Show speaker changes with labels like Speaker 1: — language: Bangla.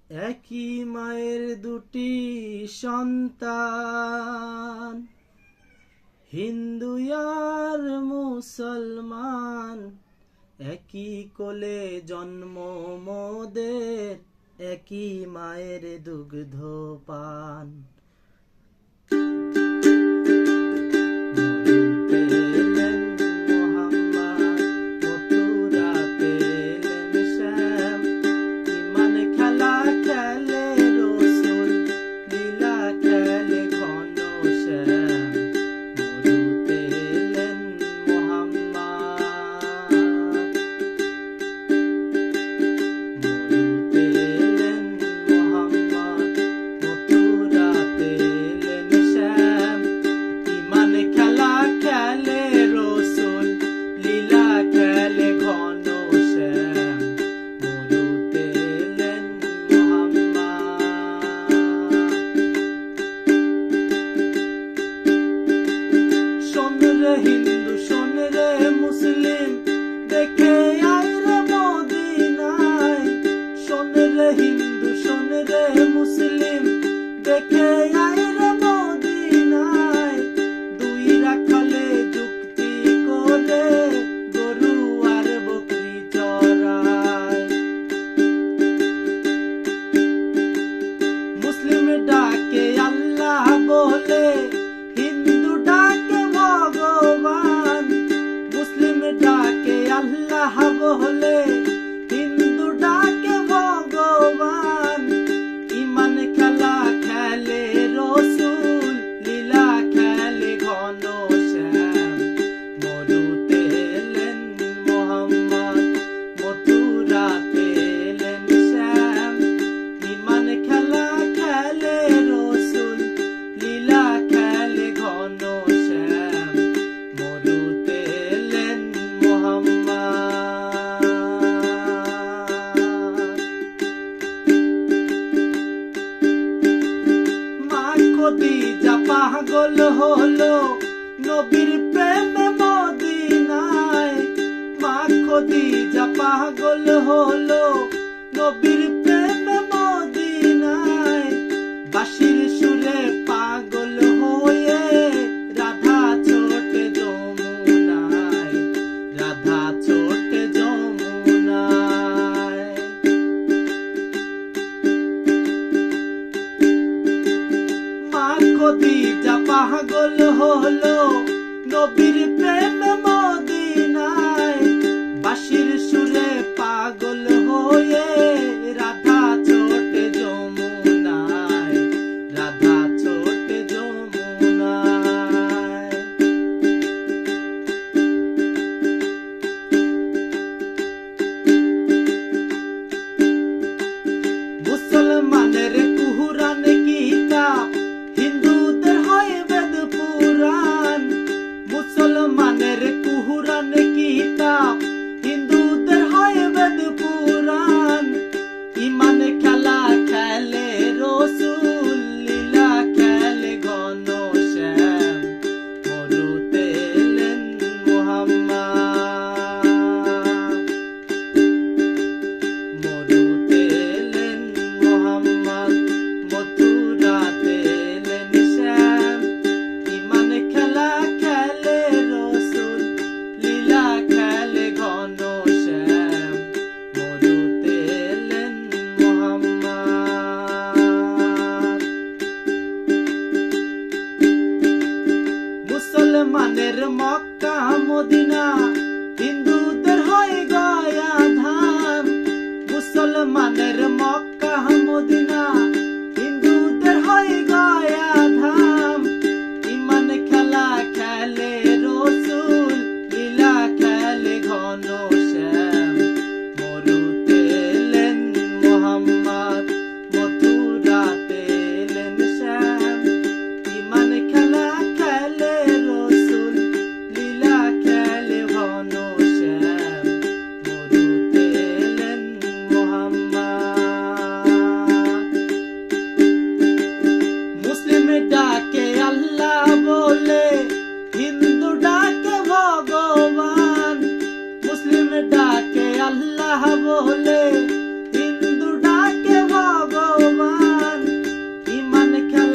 Speaker 1: একই মায়ের দুটি সন্তান, হিন্দু আর মুসলমান। একই কোলে জন্ম মোদের, একই মায়ের দুগ্ধ পান। হিন্দু শোন রে মুসলিম, দেখে আয় রে মদিনায়। শোন রে হিন্দু শোন রে মুসলিম, দেখে আয় রে মদিনায়। দুই রাখালে যুক্তি করে গরু আর বকরি চড়ায়। মুসলিম ডাকে আল্লাহ বলে, হিন্দু ডাকে ভগবান। মুসলিম ডাকে আল্লাহ বলে, হিন্দু ডাকে ভগবান। ইমান খেলা খেলে রসুল, লীলা খেলে ঘনশ্যাম। মরুতে এলেন মোহাম্মদ, মথুরাতে এলেন শ্যাম। ইমান খেলা খেলে রসুল, লীলা খেলে ঘনশ্যাম। মরুতে এলেন মোহাম্মদ। মা খদিজা পাগল হলো নবীর প্রেমে মদিনায়। মা খদিজা পাগল হলো নবীর প্রেমে মদিনায়। বাঁশির সুরে পাগল হয়ে রাধা ছোটে যমুনায়, রাধা ছোটে যমুনায়। মা খদিজা পাগল হলো নবীর প্রেমে মদিনায়। বাঁশির সুরে পাগল হয়ে রাধা ছোটে যমুনায়, রাধা ছোটে যমুনায়। মুসলমানের কুরআন কিতাব, হিন্দুদের হয় বেদ পুরাণ। মুসলমানের কুরআন কিতাব, হিন্দুদের হয় বেদ পুরাণ। ইমান খেলা খেলে রসুল, লীলা খেলে ঘনশ্যাম। মরুতে এলেন মোহাম্মদ, মরুতে এলেন মোহাম্মদ। মথুরাতে এলেন শ্যাম। ইমান খেলা খেলে রসুল, লীলা খেলে ঘনশ্যাম। মরুতে এলেন মোহাম্মদ। মুসলমানের মক্কা মদিনা, হিন্দুদের হয় গয়া ধাম। মুসলমানের মক্কা মদিনা,